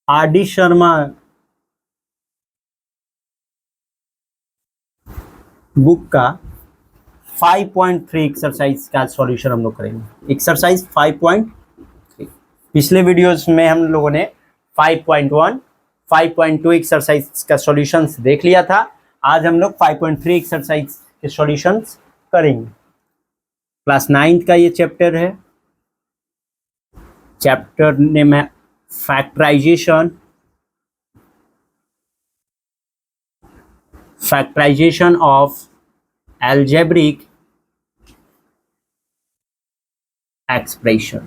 R D Sharma book का 5.3 exercise का solution हम लोग करेंगे। एक्सरसाइज 5.3 पिछले वीडियोस में हम लोगों ने 5.1 5.2 एक्सरसाइज का सॉल्यूशंस देख लिया था। आज हम लोग 5.3 एक्सरसाइज के सॉल्यूशंस करेंगे। क्लास 9 का ये चैप्टर है। चैप्टर नेम है फैक्टराइजेशन ऑफ algebraic expression।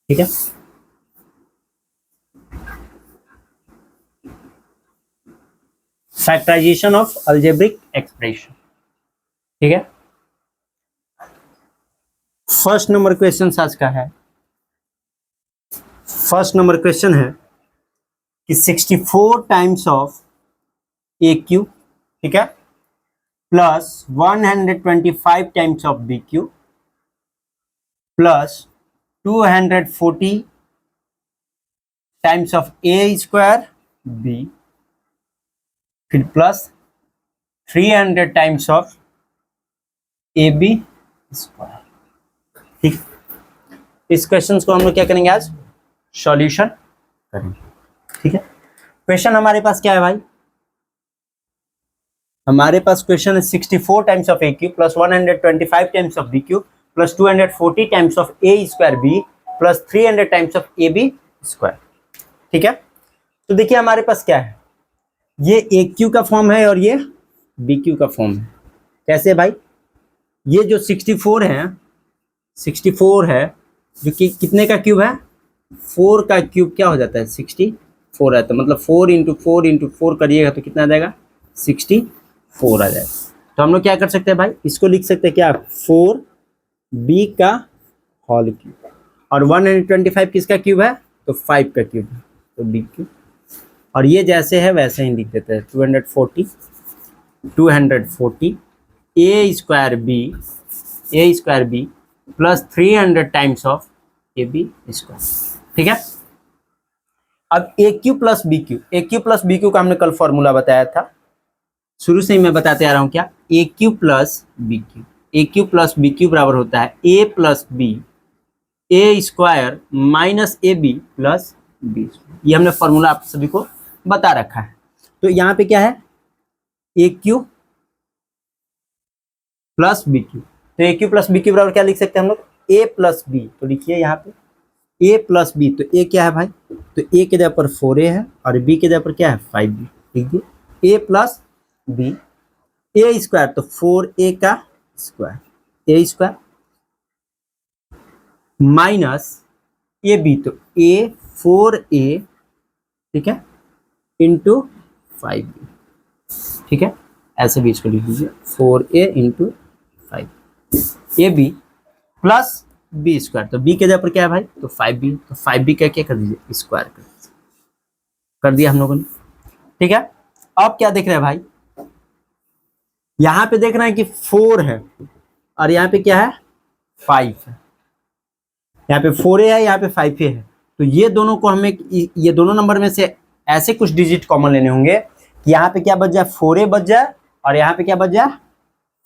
ठीक है, फैक्टराइजेशन ऑफ algebraic एक्सप्रेशन। ठीक है, फर्स्ट नंबर क्वेश्चन आज का है। फर्स्ट नंबर क्वेश्चन है कि 64 टाइम्स ऑफ ए क्यू, ठीक है, plus 125 times of b cube plus 240 times of a square b फिर plus 300 times of a b square. ठीक, इस क्वेश्चन को हम लोग क्या करेंगे, आज सॉल्यूशन करेंगे। ठीक है, क्वेश्चन हमारे पास क्या है भाई, हमारे पास क्वेश्चन है 64 times of a cube plus 125 times of b cube plus 240 times of a square b plus 300 times of a b square. ठीक है, तो देखिए हमारे पास क्या है, ये ए क्यू का फॉर्म है और ये बी क्यू का फॉर्म है। कैसे भाई, ये जो 64 है जो कि कितने का क्यूब है, 4 का क्यूब क्या हो जाता है, 64 है। तो मतलब 4 इंटू 4 इंटू 4 करिएगा तो कितना आ जाएगा, 64 आ जाएगा। तो हम लोग क्या कर सकते हैं भाई, इसको लिख सकते हैं क्या, 4 बी का होल क्यूब और 125 किसका क्यूब है, तो 5 का क्यूब है, तो बी क्यूब। और ये जैसे है वैसे ही लिख देते हैं, 240 a square b plus 300 times of a b square. ठीक है, अब a cube plus b cube का हमने कल फॉर्मूला बताया था, शुरू से ही मैं बताते आ रहा हूं क्या, a cube plus b cube बराबर होता है a plus b a square minus a b plus b. ये हमने फॉर्मूला आप सभी को बता रखा है। तो यहाँ पे क्या है, a cube plus b Q, तो a cube plus b cube बराबर क्या लिख सकते हैं हम लोग, ए प्लस बी। तो लिखिए यहाँ पे ए प्लस बी, तो ए क्या है भाई, तो ए के जगह पर 4a है और बी के जगह पर क्या है, 5b। लिख दिए a plus b a square, तो 4a का square a square minus a b, तो ए 4a, ठीक है, इंटू 5b। ठीक है, ऐसे भी इसको लिख दीजिए 4a into 5 a b plus b square, तो बी के जगह पर क्या है भाई, तो 5b, तो 5b का क्या कर दीजिए, स्क्वायर कर दिया हम लोगों ने। ठीक है, अब क्या देख रहे हैं भाई, यहां पे देख रहे हैं कि 4 है और यहाँ पे क्या है, 5 है। यहाँ पे 4a है, यहाँ पे 5a है, तो ये दोनों को हमें, ये दोनों नंबर में से ऐसे कुछ डिजिट कॉमन लेने होंगे कि यहाँ पे क्या बच जाए, 4a बच जाए और यहाँ पे क्या बच जाए,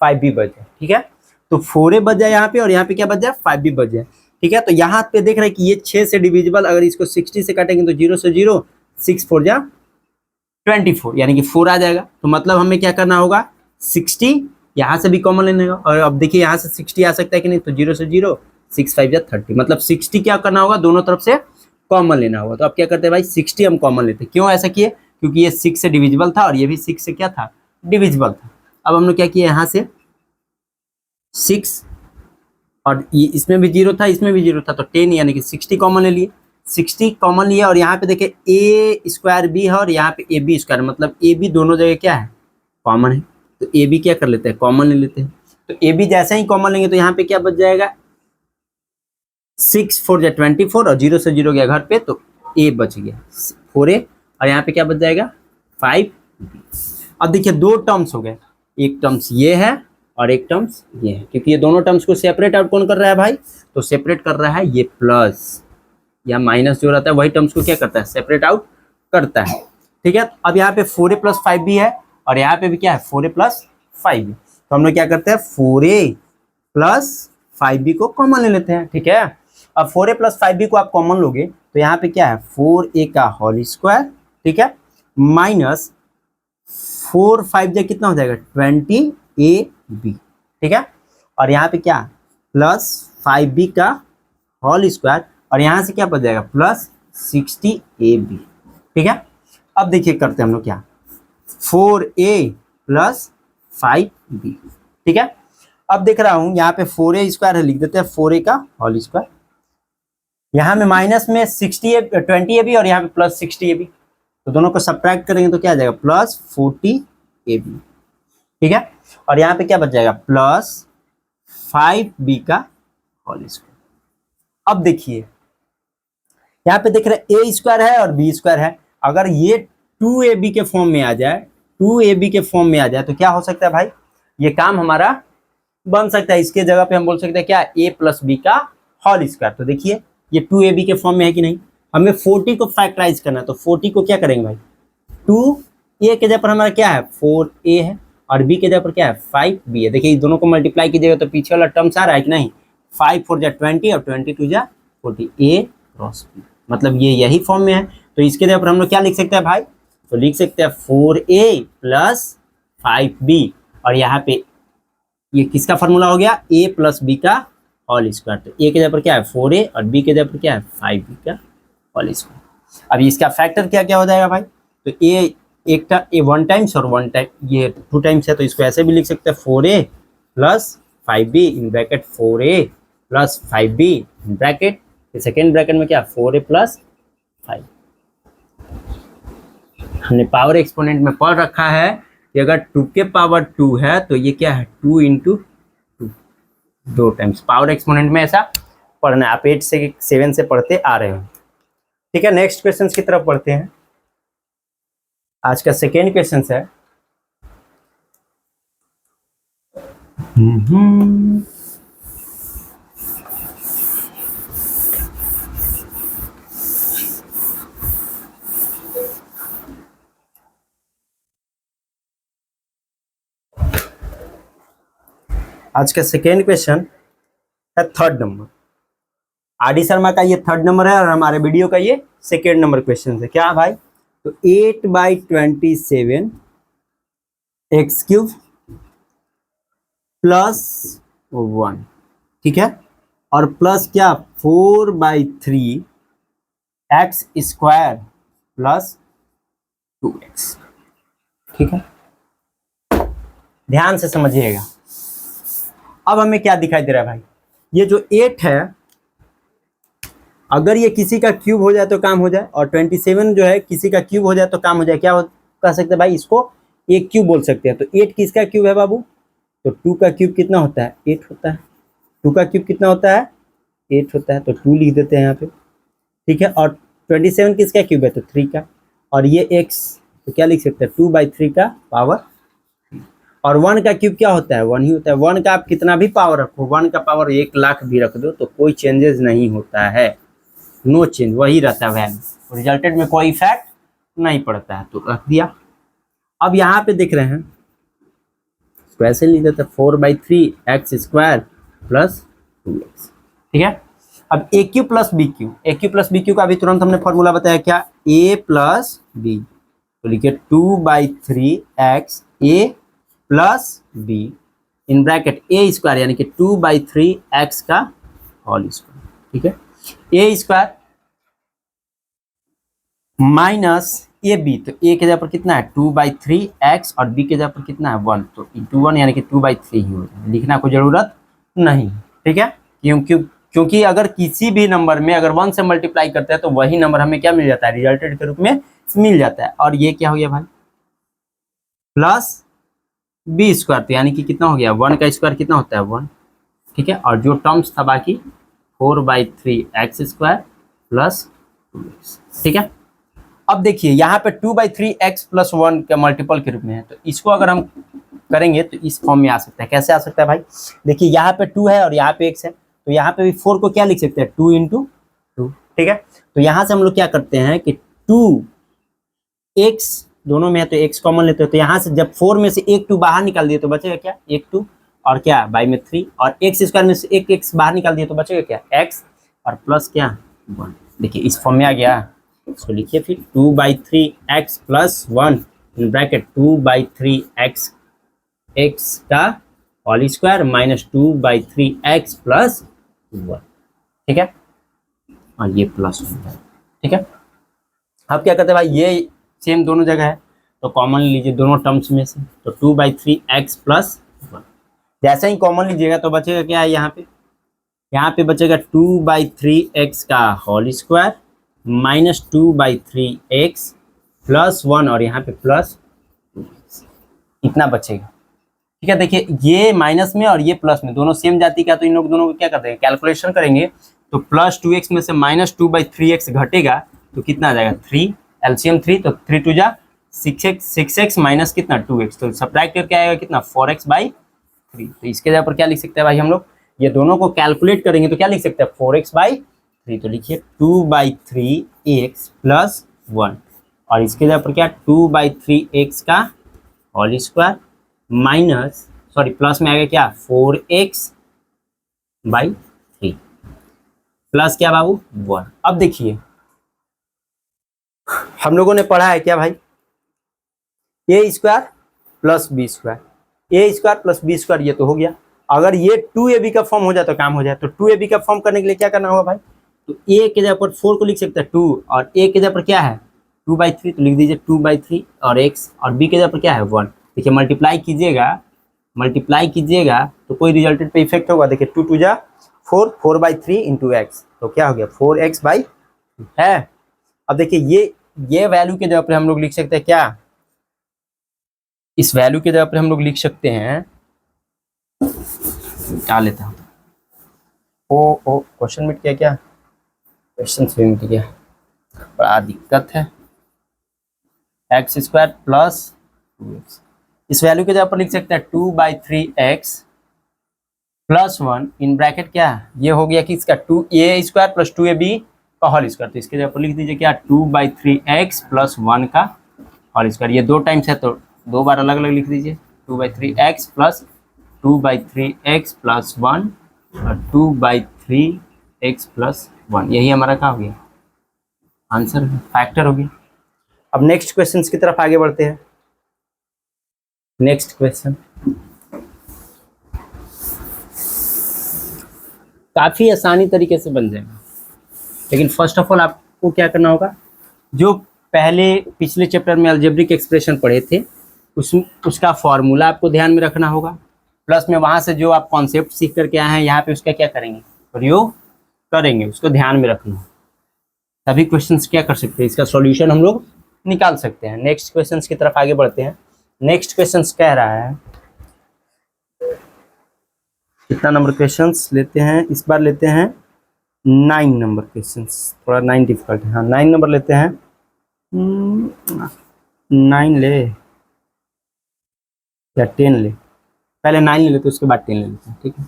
5b बच जाए। ठीक है, तो 4a बच जाए यहाँ पे और यहाँ पे क्या बच जाए, 5b बच जाए। ठीक है, तो यहाँ पे देख रहे हैं कि ये 6 से डिविजिबल, अगर इसको 60 से काटेंगे तो 0 से 0, 6 4 जा 24, यानी कि 4 आ जाएगा। तो मतलब हमें क्या करना होगा, 60 यहाँ से भी कॉमन लेने होगा। और अब देखिए यहाँ से 60 आ सकता है कि नहीं, तो 0 से 0, 6 5 जा 30, मतलब 60 क्या करना होगा, दोनों तरफ से कॉमन लेना होगा। तो अब क्या करते हैं भाई, 60 हम कॉमन लेते हैं। क्यों ऐसा किए, क्योंकि ये 6 से डिविजिबल था और ये भी 6 से क्या था, डिविजिबल था। अब हम लोग क्या किए, यहाँ से 6 और ये इसमें भी 0 था, इसमें भी 0 था, तो 10 यानी कि 60 कॉमन ले लिए। 60 कॉमन लिया और यहाँ पे देखिए ए स्क्वायर बी है और यहाँ पे ए बी स्क्वायर, मतलब ए बी दोनों जगह क्या है, कॉमन है। तो ए बी क्या कर लेते हैं, कॉमन ले लेते हैं। तो ए बी जैसे ही कॉमन लेंगे तो यहाँ पे क्या बच जाएगा, 6 4 जा 24 और 0 से 0 गया घर पे, तो ए बच गया 4a और यहाँ पे क्या बच जाएगा, 5b। अब देखिए 2 टर्म्स हो गए, एक टर्म्स ये है और एक टर्म्स ये है, क्योंकि ये दोनों टर्म्स को सेपरेट आउट कौन कर रहा है भाई, तो सेपरेट कर रहा है ये प्लस या माइनस जो रहता है वही टर्म्स को क्या करता है, सेपरेट आउट करता है। ठीक है, अब यहाँ पे 4a + 5b है और यहाँ पे भी क्या है 4a + 5b, तो हम लोग क्या करते हैं 4a + 5b को कॉमन ले लेते हैं। ठीक है, अब 4a + 5b को आप कॉमन लोगे तो यहाँ पे क्या है 4a का होल स्क्वायर, ठीक है, माइनस 4 5 जा कितना हो जाएगा 20ab, ठीक है, और यहाँ पे क्या प्लस 5b का होल स्क्वायर और यहाँ से क्या बच जाएगा प्लस 60ab। ठीक है, अब देखिए करते हैं हम लोग क्या 4a + 5b। ठीक है, अब देख रहा हूं यहाँ पे 4a स्क्वायर है, लिख देते हैं 4a का होल स्क्वायर, यहाँ में माइनस में 20ab और यहाँ पे प्लस 60ab, तो दोनों को सब्ट्रैक्ट करेंगे तो क्या आ जाएगा प्लस 40ab। ठीक है, और यहाँ पे क्या बच जाएगा प्लस 5b का होल स्क्वायर। अब देखिए यहाँ पे देख रहे हैं a स्क्वायर है और b स्क्वायर है, अगर ये 2ab के फॉर्म में आ जाए, 2ab के फॉर्म में आ जाए तो क्या हो सकता है भाई, ये काम हमारा बन सकता है। इसके जगह पे हम बोल सकते हैं क्या a + b का होल स्क्वायर। तो देखिए ये 2ab के फॉर्म में है कि नहीं, हमें 40 को फैक्टराइज करना है, तो 40 को क्या करेंगे भाई 2a के जगह पर हमारा क्या है 4a है और b के जगह पर क्या है 5b है। देखिए इस दोनों को मल्टीप्लाई कीजिएगा तो पीछे वाला टर्म्स आ रहा है कि नहीं, 5 4 जा 20 और 22 जा 40, a क्रॉस b, मतलब ये यही फॉर्म में है। तो इसके जगह पर हम लोग क्या लिख सकते हैं भाई, तो लिख सकते हैं 4a + 5b और यहाँ पे ये किसका फार्मूला हो गया a + b का होल स्क्वायर, तो a के जगह पर क्या है 4a और b के जगह पर क्या है 5b का होल स्क्वायर। अब इसका फैक्टर क्या क्या हो जाएगा भाई, तो a एक ए 1 टाइम्स और 1 टाइम ये 2 टाइम्स है, तो इसको ऐसे भी लिख सकते हैं 4a + 5b in bracket 4a + 5b in bracket, second bracket में क्या 4a + 5। हमने पावर एक्सपोनेंट में पढ़ रखा है कि अगर 2 के पावर 2 है तो ये क्या है 2 × 2, 2 टाइम्स। पावर एक्सपोनेंट में ऐसा पढ़ना है, आप 8 से 7 से पढ़ते आ रहे हो। ठीक है, नेक्स्ट क्वेश्चन की तरफ पढ़ते हैं। आज का सेकेंड क्वेश्चन है आज का सेकेंड क्वेश्चन है third number. R D Sharma का ये थर्ड नंबर है और हमारे वीडियो का ये सेकेंड नंबर क्वेश्चन है। क्या भाई, तो 8/27 x³ + 1, ठीक है, और प्लस क्या 4/3 x² + 2x। ठीक है, ध्यान से समझिएगा। अब हमें क्या दिखाई दे रहा है भाई, ये जो 8 है अगर ये किसी का क्यूब हो जाए तो काम हो जाए, और 27 जो है किसी का क्यूब हो जाए तो काम हो जाए। क्या कह सकते हैं भाई, इसको एक क्यूब बोल सकते हैं। तो 8 किसका क्यूब है बाबू, तो 2 का क्यूब कितना होता है 8 होता है, 2 का क्यूब कितना होता है 8 होता है, तो 2 लिख देते हैं यहाँ पे। ठीक है, और 27 किसका क्यूब है तो 3 का, और ये x तो क्या लिख सकते हैं 2/3 का पावर, और 1 का क्यूब क्या होता है 1 ही होता है। 1 का आप कितना भी पावर रखो, 1 का पावर 1 लाख भी रख दो तो कोई चेंजेस नहीं होता है, नो चेंज, वही रहता है वैल्यू, रिजल्टेड में कोई इफेक्ट नहीं पड़ता है, तो रख दिया। अब यहाँ पे देख रहे हैं इसको ऐसे लिख देते हैं 4/3 x² + 2x। ठीक है, अब AQ + BQ, AQ + BQ का अभी तुरंत हमने फॉर्मूला बताया क्या a + b, तो लिखिए 2/3 x a + b in bracket a² यानी कि 2/3 x का होल स्क्वायर। ठीक है, a² माइनस AB, तो a के जगह पर कितना है 2/3 x और b के जगह पर कितना है 1, तो × 1 यानी कि 2/3 ही हो जाए, लिखना कोई जरूरत नहीं। ठीक है, क्योंकि अगर किसी भी नंबर में अगर 1 से मल्टीप्लाई करते हैं तो वही नंबर हमें क्या मिल जाता है रिजल्टेड के रूप में मिल जाता है। और ये क्या हो गया भाई प्लस b², तो यानी कि कितना हो गया 1 का स्क्वायर कितना होता है 1। ठीक है, और जो टर्म्स था बाकी 4/3 x² + 2x। ठीक है, अब देखिए यहाँ पे 2/3 x + 1 के मल्टीपल के रूप में है, तो इसको अगर हम करेंगे तो इस फॉर्म में आ सकता है। कैसे आ सकता है भाई, देखिए यहाँ पे 2 है और यहाँ पे x है, तो यहाँ पे भी 4 को क्या लिख सकते हैं, 2 इंटू 2, ठीक है। तो यहाँ से हम लोग क्या करते हैं कि 2x दोनों में है तो x कॉमन लेते हैं, तो यहाँ से जब 4 में से एक 2 बाहर निकाल दिए तो बचेगा क्या, एक 2 और क्या बाई में 3, और x स्क्वायर में से एक x बाहर निकाल दिए तो बचेगा क्या, x और प्लस क्या 1। देखिए इस फॉर्म में आ गया, इसको लिखिए फिर 2/3x plus 1 in bracket 2/3x x का whole square minus 2/3x plus 1, ठीक है, और ये प्लस 1 है, ठीक है। अब क्या करते हैं भाई, ये सेम दोनों जगह है तो कॉमन लीजिए दोनों टर्म्स में से, तो 2/3x प्लस 1 जैसे ही कॉमन लीजिएगा तो बचेगा क्या है, यहाँ पे बचेगा 2/3x का whole square minus 2/3x plus 1 और यहाँ पे प्लस 2x, इतना बचेगा, ठीक है। देखिए ये माइनस में और ये प्लस में दोनों सेम जाति का, तो इन लोग दोनों को क्या करते हैं, कैलकुलेशन करेंगे तो प्लस 2x में से माइनस 2/3x घटेगा तो कितना आ जाएगा 3, एलसीएम 3, तो 3 2 जा 6x माइनस कितना 2x, तो सब्ट्रैक्ट करके आएगा कितना 4x/3। तो इसके जगह पर क्या लिख सकते हैं भाई हम लोग, ये दोनों को कैलकुलेट करेंगे तो क्या लिख सकते हैं 4x/3, तो लिखिए 2/3x प्लस 1 और इसके जगह पर क्या 2/3x का होल स्क्वायर माइनस प्लस में आएगा क्या 4x/3 प्लस क्या बाबू 1। अब देखिए हम लोगों ने पढ़ा है क्या भाई, a square plus b square, a square plus b square, ये तो हो गया। अगर ये 2ab का फॉर्म हो जाए तो काम हो जाए, तो 2ab का फॉर्म करने के लिए क्या करना होगा भाई, तो a के जगह पर 4 को लिख सकते हैं 2 और a के जगह पर क्या है 2/3, तो लिख दीजिए 2/3 और x और b के जगह पर क्या है 1। देखिए मल्टीप्लाई कीजिएगा तो कोई रिजल्टेड पे इफेक्ट होगा। देखिए 2 2 जा 4, 4/3 इंटू एक्स, तो क्या हो गया 4x/3 है। अब देखिए ये वैल्यू के जगह पर हम लोग लिख सकते हैं क्या, इस वैल्यू के जगह पर हम लोग लिख सकते हैं, क्या लेता हूँ ओ क्वेश्चन मिट गया क्या, क्वेश्चन भी मिट गया, बड़ा दिक्कत है। x स्क्वायर प्लस 2x, इस वैल्यू के जगह पर लिख सकते हैं 2/3x प्लस 1 इन ब्रैकेट क्या ये हो गया कि इसका 2a स्क्वायर प्लस 2ab का होल स्क्वायर, तो इसके जगह पर लिख दीजिए क्या 2/3x प्लस 1 का होल स्क्वायर, ये 2 टाइम्स है तो 2 बार अलग अलग लिख दीजिए 2/3x प्लस 2/3x प्लस 1 और 2/3x प्लस 1, यही हमारा क्या हो गया आंसर, फैक्टर हो गया। अब नेक्स्ट क्वेश्चन की तरफ आगे बढ़ते हैं। नेक्स्ट क्वेश्चन काफी आसानी तरीके से बन जाएगा, लेकिन फर्स्ट ऑफ ऑल आपको क्या करना होगा, जो पहले पिछले चैप्टर में अलजेब्रिक एक्सप्रेशन पढ़े थे उसका फॉर्मूला आपको ध्यान में रखना होगा, प्लस में वहां से जो आप कॉन्सेप्ट सीख करके आए हैं यहाँ पे उसका क्या करेंगे प्रयोग करेंगे, उसको ध्यान में रखना। तभी क्वेश्चंस क्या कर सकते हैं, इसका सॉल्यूशन हम लोग निकाल सकते हैं। नेक्स्ट क्वेश्चंस की तरफ आगे बढ़ते हैं। नेक्स्ट क्वेश्चंस कह रहा है, कितना नंबर क्वेश्चंस लेते हैं इस बार, लेते हैं 9 नंबर क्वेश्चंस, थोड़ा 9 डिफिकल्ट है, हाँ 9 नंबर लेते हैं, 9 ले या 10 ले, पहले 9 ले लेते उसके बाद 10 ले लेते हैं, ठीक है।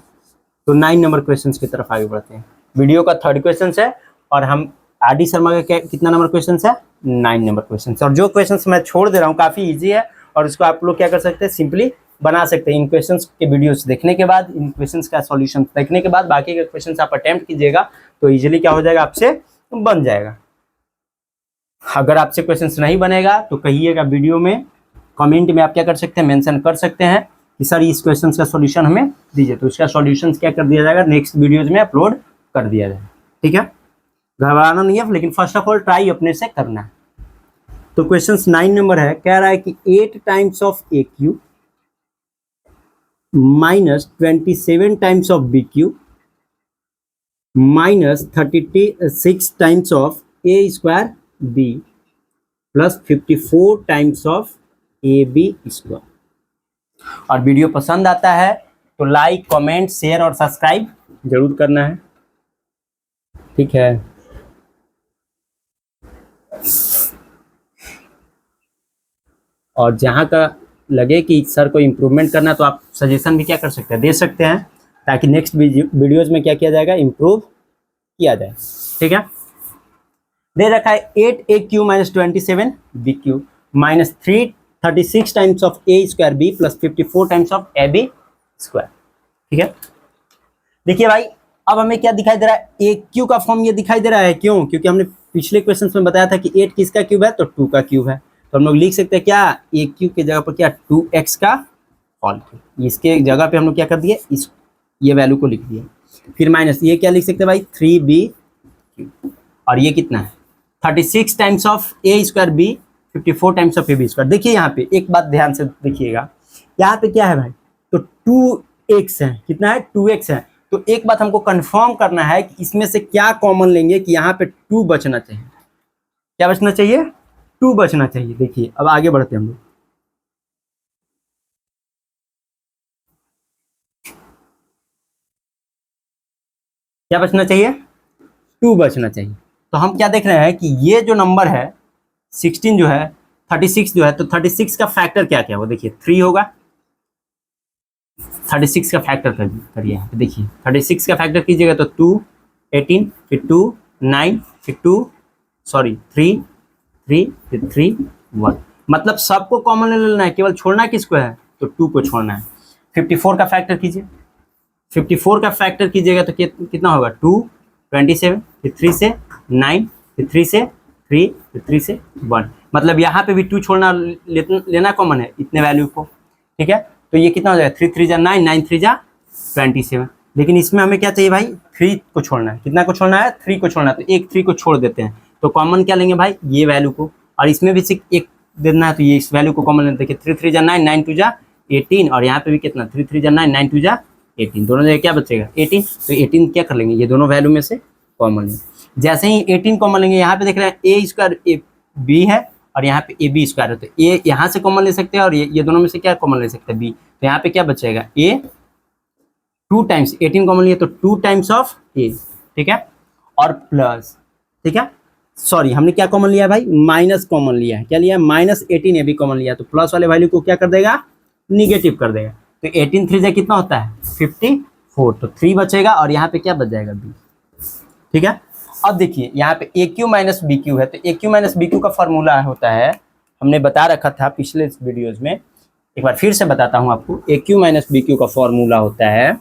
तो 9 नंबर क्वेश्चंस की तरफ आगे बढ़ते हैं। वीडियो का 3rd क्वेश्चन है और हम आर.डी. शर्मा का कितना नंबर क्वेश्चन है 9 नंबर क्वेश्चन, और जो क्वेश्चन मैं छोड़ दे रहा हूँ काफ़ी ईजी है और उसको आप लोग क्या कर सकते हैं सिंपली बना सकते हैं। इन क्वेश्चंस के वीडियोस देखने के बाद, इन क्वेश्चंस का सॉल्यूशन देखने के बाद बाकी के क्वेश्चंस आप अटेम्प्ट कीजिएगा तो इजीली क्या हो जाएगा आपसे बन जाएगा। अगर आपसे क्वेश्चंस नहीं बनेगा तो कहिएगा वीडियो में, कमेंट में आप क्या कर सकते हैं मेंशन कर सकते हैं कि सर इस क्वेश्चन का सॉल्यूशन हमें दीजिए, तो उसका सॉल्यूशन क्या कर दिया जाएगा नेक्स्ट वीडियोज में अपलोड कर दिया जाएगा, ठीक है। घबराना नहीं है, लेकिन फर्स्ट ऑफ ऑल ट्राई अपने से करना है। तो क्वेश्चन 9 नंबर है, कह रहा है कि 8 times of a cube minus 27 times of b cube minus 36 times of a square b plus 54 times of a b square. और वीडियो पसंद आता है तो लाइक कमेंट शेयर और सब्सक्राइब जरूर करना है, ठीक है। और जहाँ का लगे कि सर को इम्प्रूवमेंट करना, तो आप सजेशन भी क्या कर सकते हैं, दे सकते हैं, ताकि नेक्स्ट वीडियोज़ में क्या किया जाएगा, इम्प्रूव किया जाए। ठीक है, दे रखा है 8a³ minus 27b³ minus 336 times of a² plus 54 times of ab²। ठीक है, देखिए भाई, अब हमें क्या दिखाई दे रहा है, a³ का फॉर्म ये दिखाई दे रहा है, क्यों? क्योंकि हमने पिछले क्वेश्चन में बताया था कि 8 किसका क्यूब है, तो 2 का क्यूब है। तो हम लोग लिख सकते हैं क्या, a³ के जगह पर क्या 2x का होल क्यूब, इसके जगह पे हम लोग क्या कर दिए, इस ये वैल्यू को लिख दिया। फिर माइनस ये क्या लिख सकते हैं भाई, 3b³, और ये कितना है 36 times of a² b, 54 times of ab²। देखिए यहाँ पे एक बात ध्यान से देखिएगा, यहाँ पे क्या है भाई, तो 2x है, कितना है 2x है। तो एक बात हमको कंफर्म करना है कि इसमें से क्या कॉमन लेंगे, कि यहाँ पे 2 बचना चाहिए। क्या बचना चाहिए, 2 बचना चाहिए। देखिए अब आगे बढ़ते हैं हम लोग, क्या बचना चाहिए, 2 बचना चाहिए। तो हम क्या देख रहे हैं कि ये जो नंबर है 16 जो है, 36 जो है, तो 36 का फैक्टर क्या क्या होगा, देखिए 3 होगा। 36 का फैक्टर करिए यहाँ पे, देखिए 36 का फैक्टर कीजिएगा तो 2 18, फिर 2 9, फिर 2 3 3, फिर 3 1। मतलब सबको कॉमन ले लेना है, केवल छोड़ना किसको है, तो 2 को छोड़ना है। 54 का फैक्टर कीजिए, 54 का फैक्टर कीजिएगा तो कितना होगा, 2 27, फिर 3 से 9, फिर 3 से 3, फिर 3 से 1। मतलब यहाँ पे भी 2 छोड़ना, लेना कॉमन है इतने वैल्यू को। ठीक है, तो ये कितना हो जाएगा, 3 3 जा 9, 9 3 जा 27। लेकिन इसमें हमें क्या चाहिए भाई, 3 को छोड़ना है। कितना को छोड़ना है, 3 को छोड़ना है। तो एक 3 को छोड़ देते हैं, तो कॉमन क्या लेंगे भाई, ये वैल्यू को, और इसमें भी सिर्फ एक देना है, तो ये इस वैल्यू को कॉमन लेते हैं। देखिए 3 3 जा 9, 9 2 जा 18, और यहाँ पे भी कितना 3 3 जा 9, 9 2 जा 18, दोनों जगह क्या बचेगा 18। तो 18 क्या कर लेंगे, ये दोनों वैल्यू में से कॉमन लेंगे। जैसे ही 18 कॉमन लेंगे, यहाँ पे देख रहे हैं a² b है, और यहाँ पे ab² है, तो a यहाँ से कॉमन ले सकते हैं, और ये दोनों में से क्या कॉमन ले सकते हैं, b। तो यहाँ पे क्या बचेगा, a 2 टाइम्स 18 कॉमन लिया तो 2 टाइम्स ऑफ a। ठीक है, और प्लस, ठीक है, सॉरी हमने क्या कॉमन लिया भाई, माइनस कॉमन लिया है। क्या लिया, माइनस 18 ab कॉमन लिया, तो प्लस वाले वैल्यू को क्या कर देगा, निगेटिव कर देगा। तो 18 3 से कितना होता है 54, तो 3 बचेगा, और यहाँ पे क्या बच जाएगा b। ठीक है, अब देखिए यहाँ पे a³ माइनस b³ है, तो a³ माइनस b³ का फॉर्मूला होता है, हमने बता रखा था पिछले वीडियोज में, एक बार फिर से बताता हूँ आपको। a³ माइनस b³ का फॉर्मूला होता है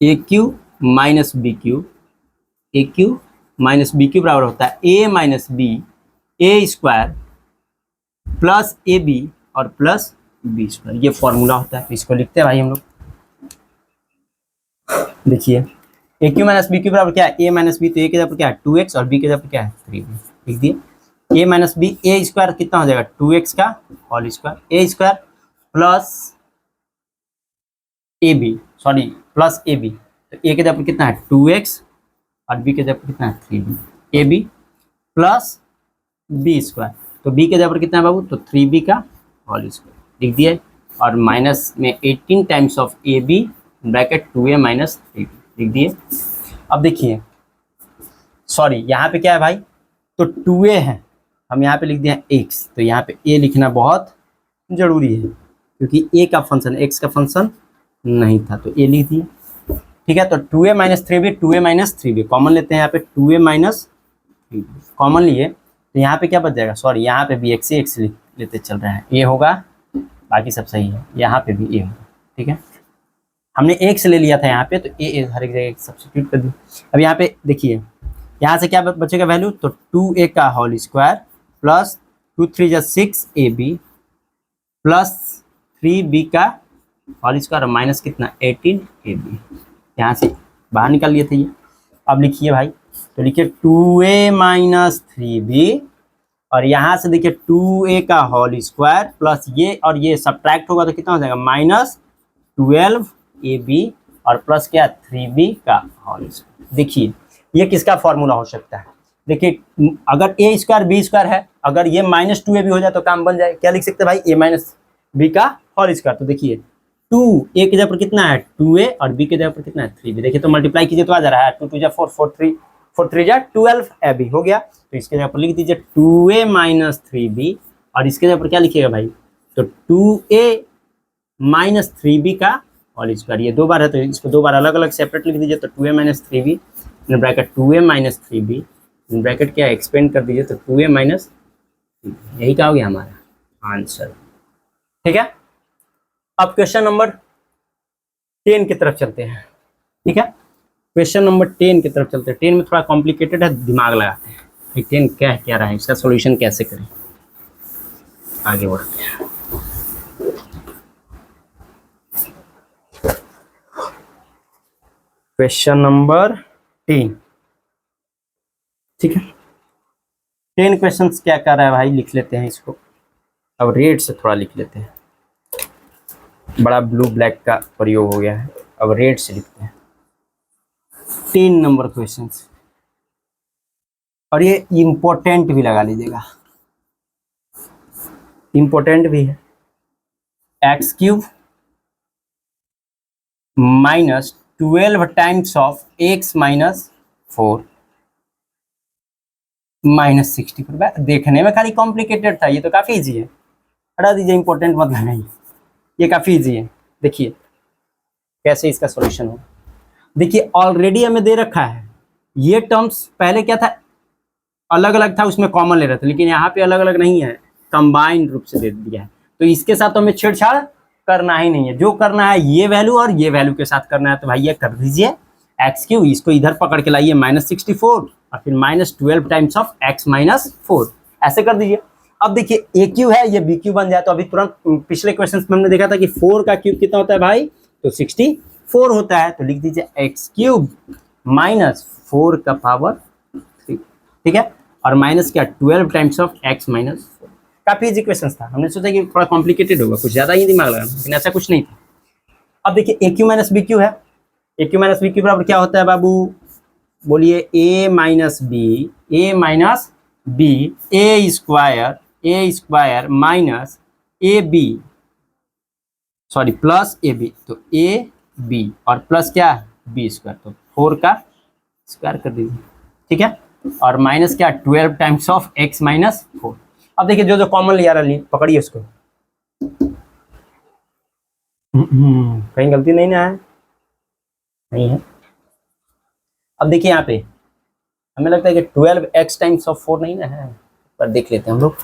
a³ minus b³, a³ minus b³ बराबर होता है a minus b a² plus ab और प्लस b²। ये फॉर्मूला होता है, इसको लिखते हैं भाई हम लोग। देखिए a³ माइनस b³ बराबर क्या है, a माइनस b, तो a के जगह पर क्या है 2x, और b के जगह पर क्या है 3b। लिख दिए a माइनस b, a² कितना हो जाएगा 2x का whole square, a² plus ab, sorry plus ab, तो a के जगह पर कितना है 2x, और b के जगह पर कितना है 3b, ab प्लस b², तो b के जगह पर कितना है बाबू, तो 3b का होल स्क्वायर लिख दिए, और माइनस में 18 times of ab bracket 2a minus 3b लिख दिए। अब देखिए सॉरी यहाँ पे क्या है भाई, तो 2a है, हम यहाँ पे लिख दिए x, तो यहाँ पे a लिखना बहुत जरूरी है, क्योंकि a का फंक्शन x का फंक्शन नहीं था, तो a लिख दिए। ठीक है, तो 2a minus 3b, 2a minus 3b common लेते हैं, यहाँ पे 2a माइनस 3b कॉमन लिए, तो यहाँ पे क्या बच जाएगा, सॉरी यहाँ पे भी x लेते चल रहा है, a होगा, बाकी सब सही है, यहाँ पे भी a होगा। ठीक है, हमने x ले लिया था यहाँ पे, तो a हर एक जगह सब्स्टिट्यूट कर दिया। अब यहाँ पे देखिए, यहाँ से क्या बचेगा वैल्यू, तो 2a का होल स्क्वायर प्लस 2 3 जा 6ab प्लस 3b का होल स्क्वायर, और माइनस कितना 18ab, यहाँ से बाहर निकाल लिए थे ये। अब लिखिए भाई, तो लिखिए 2a माइनस 3b, और यहाँ से देखिए 2a का होल स्क्वायर प्लस ये, और ये सब्ट्रैक्ट होगा तो कितना हो जाएगा माइनस 12ab, और प्लस क्या 3b का होल स्क्वायर। देखिए ये किसका फॉर्मूला हो सकता है, देखिए अगर a² b² है, अगर ये माइनस 2ab हो जाए तो काम बन जाए। क्या लिख सकते हैं भाई, a माइनस b का होल स्क्वायर, तो देखिए 2 a के जगह पर कितना है 2a, और b के जगह पर कितना है 3b। देखिए तो मल्टीप्लाई कीजिए तो आ जा रहा है 2 2 जा 4, 4 3 जा 12ab हो गया, तो इसके जगह पर लिख दीजिए 2a माइनस 3b, और इसके जगह पर क्या लिखिएगा भाई, तो 2a माइनस 3b का होल स्क्वायर। ये 2 बार है तो इसको 2 बार अलग अलग सेपरेट लिख दीजिए, तो 2a minus 3b in bracket 2a minus 3b in bracket क्या एक्सपेंड कर दीजिए, तो 2a माइनस, यही क्या हो गया हमारा आंसर। ठीक है, अब क्वेश्चन नंबर 10 की तरफ चलते हैं। ठीक है, क्वेश्चन नंबर 10 की तरफ चलते हैं। 10 में थोड़ा कॉम्प्लिकेटेड है, दिमाग लगाते हैं भाई 10 क्या रहा है, इसका सॉल्यूशन कैसे करें, आगे बढ़ते हैं। क्वेश्चन नंबर 10, ठीक है, 10 क्वेश्चंस क्या कर रहा है भाई, लिख लेते हैं इसको। अब रेड से थोड़ा लिख लेते हैं, बड़ा ब्लू ब्लैक का प्रयोग हो गया है, अब रेड से लिखते हैं। 10 नंबर क्वेश्चंस, और ये इम्पोर्टेंट भी लगा लीजिएगा, इम्पोर्टेंट भी है। X cube minus 12 times of x minus 4 minus 64। देखने में खाली कॉम्प्लिकेटेड था, ये तो काफी इजी है, हटा दीजिए, इंपॉर्टेंट मत नहीं, ये काफी इजी है। देखिए कैसे इसका सॉल्यूशन हो। देखिए ऑलरेडी हमें दे रखा है, ये टर्म्स पहले क्या था, अलग अलग था, उसमें कॉमन ले रहे थे, लेकिन यहाँ पे अलग अलग नहीं है, कंबाइंड रूप से दे दिया है, तो इसके साथ तो हमें छेड़छाड़ करना ही नहीं है। जो करना है ये वैल्यू और ये वैल्यू के साथ करना है, तो भाई ये कर दीजिए। एक्स क्यू इसको इधर पकड़ के लाइए -64 और फिर -12 टाइम्स ऑफ एक्स माइनस 4, ऐसे कर दीजिए। अब देखिए ए क्यू है, ये बी क्यू बन जाए, तो अभी तुरंत पिछले क्वेश्चन में हमने देखा था कि 4 का क्यूब कितना होता है भाई, तो 64 होता है, तो लिख दीजिए एक्स क्यूब माइनस 4 का पावर 3। ठीक है, और माइनस क्या 12 टाइम्स ऑफ एक्स माइनस 4। काफी इजी क्वेश्चन था, हमने सोचा कि थोड़ा कॉम्प्लिकेटेड होगा, कुछ ज्यादा ही दिमाग लगाना, लेकिन ऐसा कुछ नहीं था। अब देखिए a cube minus b cube है, a cube minus b cube बराबर क्या होता है बाबू, बोलिए a minus b a square minus a b, sorry plus a b, तो ए बी और प्लस क्या बी स्क्वायर, तो 4 का स्क्वायर कर दीजिए। ठीक है, और माइनस क्या 12 टाइम्स ऑफ एक्स माइनस 4। अब देखिए जो जो कॉमन लिया रहा पकड़िए उसको, कहीं गलती नहीं ना है, नहीं है। अब देखिए यहाँ पे हमें लगता है कि 12x टाइम्स ऑफ 4 नहीं ना है, पर देख लेते हैं हम लोग।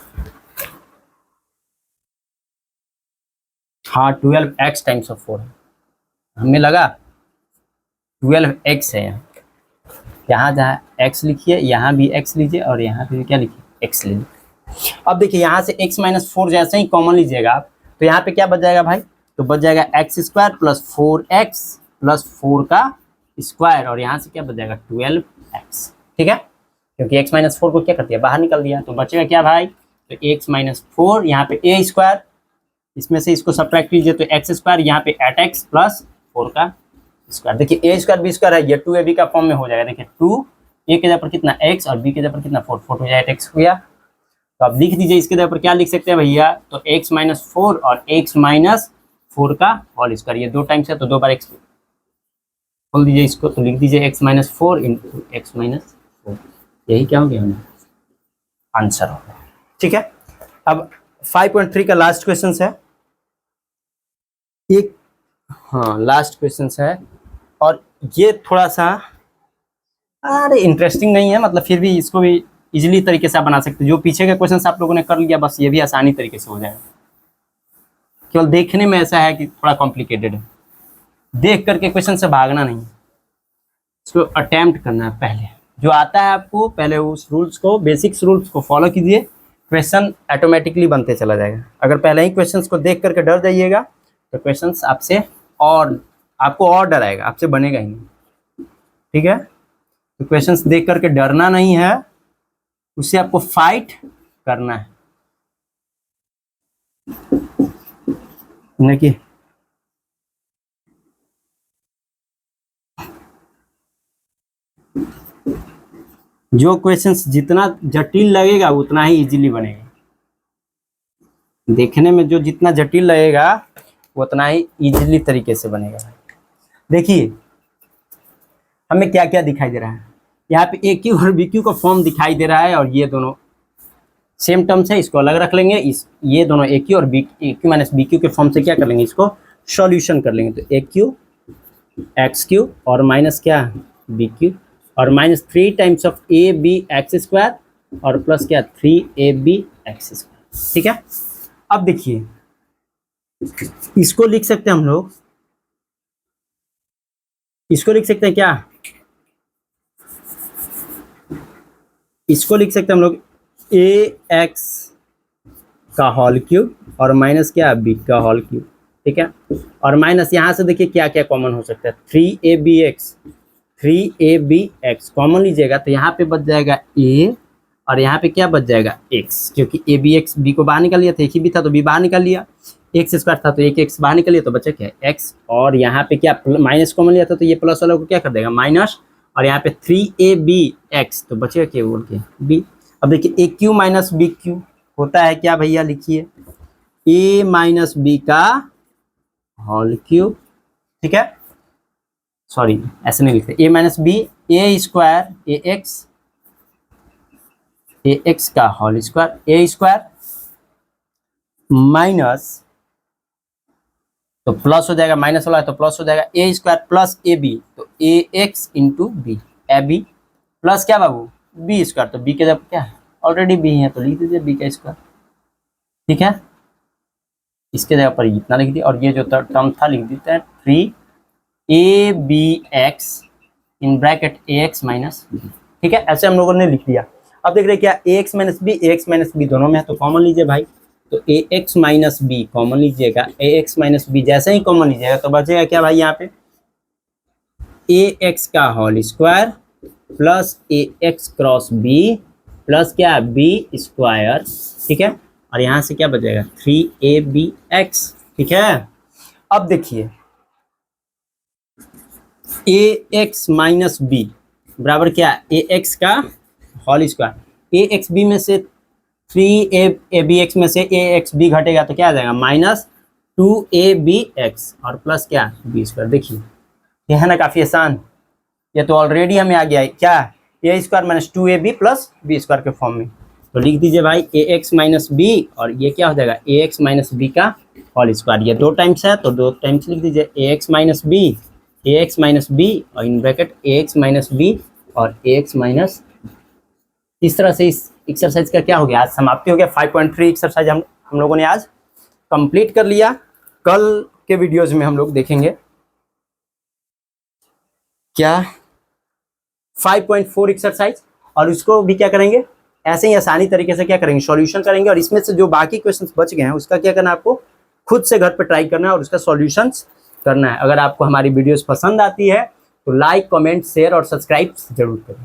हाँ 12x टाइम्स ऑफ 4 है, हमें लगा 12x है। यहाँ जहाँ x लिखिए, यहाँ भी x लीजिए, और यहाँ पे भी क्या लिखिए x लीजिए। अब देखिए यहाँ से x माइनस 4 जैसे ही कॉमन लीजिएगा आप, तो यहाँ पे क्या बच जाएगा भाई, तो बच जाएगा x square plus 4x plus 4 का स्क्वायर, और यहाँ से क्या बच जाएगा 12x। ठीक है, क्योंकि x माइनस 4 को क्या कर दिया, बाहर निकल दिया, तो बचेगा क्या भाई, तो x माइनस 4, यहाँ पे a स्क्वायर, इसमें से इसको सब्ट्रैक्ट कीजिए, तो एक्स स्क्वायर, यहाँ पे 8x प्लस 4 का स्क्वायर। देखिए ए स्क्वायर बी स्क्वायर है, ये 2ab का फॉर्म में हो जाएगा। देखिए 2 a के जगह पर कितना x और b के जगह पर कितना 4 हो जाए 8x हो गया। तो अब लिख दीजिए इसके जगह पर क्या लिख सकते हैं भैया, तो x माइनस 4 और x माइनस 4 का होल स्क्वायर, ये 2 टाइम्स है तो 2 बार x खोल दीजिए इसको, तो लिख दीजिए x minus 4 into x minus 4, यही क्या हो गया हमारा आंसर हो गया। ठीक है, अब 5.3 का लास्ट क्वेश्चन है, एक हाँ लास्ट क्वेश्चन है, और ये थोड़ा सा अरे इंटरेस्टिंग नहीं है, मतलब फिर भी इसको भी इजीली तरीके से आप बना सकते हैं। जो पीछे के क्वेश्चन आप लोगों ने कर लिया, बस ये भी आसानी तरीके से हो जाएगा। केवल देखने में ऐसा है कि थोड़ा कॉम्प्लिकेटेड है, देख करके क्वेश्चन से भागना नहीं, इसको अटेम्प्ट करना है। पहले जो आता है आपको, पहले उस रूल्स को, बेसिक्स रूल्स को फॉलो कीजिए, क्वेश्चन ऑटोमेटिकली बनते चला जाएगा। अगर पहले ही क्वेश्चंस को देख करके डर जाइएगा, तो क्वेश्चंस आपसे और आपको और डराएगा, आपसे बनेगा ही नहीं। ठीक है, तो क्वेश्चंस देख करके डरना नहीं है, उससे आपको फाइट करना है। देखिए जो क्वेश्चंस जितना जटिल लगेगा उतना ही इजीली बनेगा, देखने में जो जितना जटिल लगेगा उतना ही इजीली तरीके से बनेगा। देखिए हमें क्या क्या दिखाई दे रहा है, यहाँ पे ए क्यू और बी क्यू का फॉर्म दिखाई दे रहा है, और ये दोनों सेम टर्म्स है, इसको अलग रख लेंगे, इस ये दोनों ए क्यू और b a cube minus b cube के फॉर्म से क्या कर लेंगे, इसको सॉल्यूशन कर लेंगे। तो ए क्यू एक्स क्यू और माइनस क्या बी क्यू और minus 3 times of a b x square और प्लस क्या 3ab एक्स स्क्वायर। ठीक है, अब देखिए इसको लिख सकते हैं हम लोग, इसको लिख सकते हैं क्या, इसको लिख सकते हैं हम लोग ए एक्स का होल क्यूब और माइनस क्या बी का होल क्यूब। ठीक है, और माइनस यहाँ से देखिए क्या क्या कॉमन हो सकता है, 3ab x कॉमन लीजिएगा तो यहाँ पे बच जाएगा a और यहाँ पे क्या बच जाएगा x, क्योंकि a b x b को बाहर निकाल लिया था, एक ही भी था तो b बाहर निकाल लिया, एक्स स्क्वायर था तो एक x बाहर निकाल लिया तो बचा क्या x, और यहाँ पे क्या माइनस कॉमन लिया था तो ये प्लस वाला को क्या कर देगा माइनस, और यहाँ पे 3ab x तो बचेगा क्या बोल के b। अब देखिए a cube minus b cube होता है क्या भैया, लिखिए a माइनस बी का होल क्यूब। ठीक है, सॉरी ऐसे नहीं लिखते, a minus b a square a x का whole square a square minus, तो प्लस हो जाएगा, माइनस वाला है तो प्लस हो जाएगा a square plus a b, तो a x into b a b plus क्या बाबू बी स्क्वायर, तो बी के जब क्या ऑलरेडी बी है तो लिख दीजिए बी का स्क्वायर। ठीक है, इसके जगह पर इतना लिख दिया और ये जो टर्म था लिख देते हैं 3ab(x) in bracket ax minus b. ठीक है, ऐसे हम लोगों ने लिख दिया। अब देख रहे क्या ax माइनस बी दोनों में है तो कॉमन लीजिए भाई, तो ax माइनस बी कॉमन लीजिएगा, ax माइनस बी जैसे ही कॉमन लीजिएगा तो बचेगा क्या भाई यहाँ पे ax का whole square plus ax cross b plus क्या बी स्क्वायर। ठीक है, और यहाँ से क्या बचेगा 3abx। ठीक है, अब देखिए ax माइनस बी बराबर क्या ax का होल स्क्वायर, ax b में से 3abx में से ax b घटेगा तो क्या आ जाएगा माइनस 2abx और प्लस क्या बी स्क्वायर। देखिए यह है ना काफी आसान, ये तो ऑलरेडी हमें आ गया है क्या a square minus 2ab plus b square के फॉर्म में, तो लिख दीजिए भाई ax माइनस बी और ये क्या हो जाएगा ax माइनस बी का होल स्क्वायर, ये 2 टाइम्स है तो 2 टाइम्स लिख दीजिए ax माइनस बी और in bracket ax minus b और ax माइनस। इस तरह से इस एक्सरसाइज का क्या हो गया आज समाप्ति हो गया। 5.3 एक्सरसाइज हम लोगों ने आज कंप्लीट कर लिया। कल के वीडियोज में हम लोग देखेंगे क्या 5.4 एक्सरसाइज, और उसको भी क्या करेंगे ऐसे ही आसानी तरीके से क्या करेंगे सॉल्यूशन करेंगे, और इसमें से जो बाकी क्वेश्चंस बच गए हैं उसका क्या करना है आपको खुद से घर पे ट्राई करना है और उसका सॉल्यूशंस करना है। अगर आपको हमारी वीडियोस पसंद आती है तो लाइक कमेंट शेयर और सब्सक्राइब जरूर करें।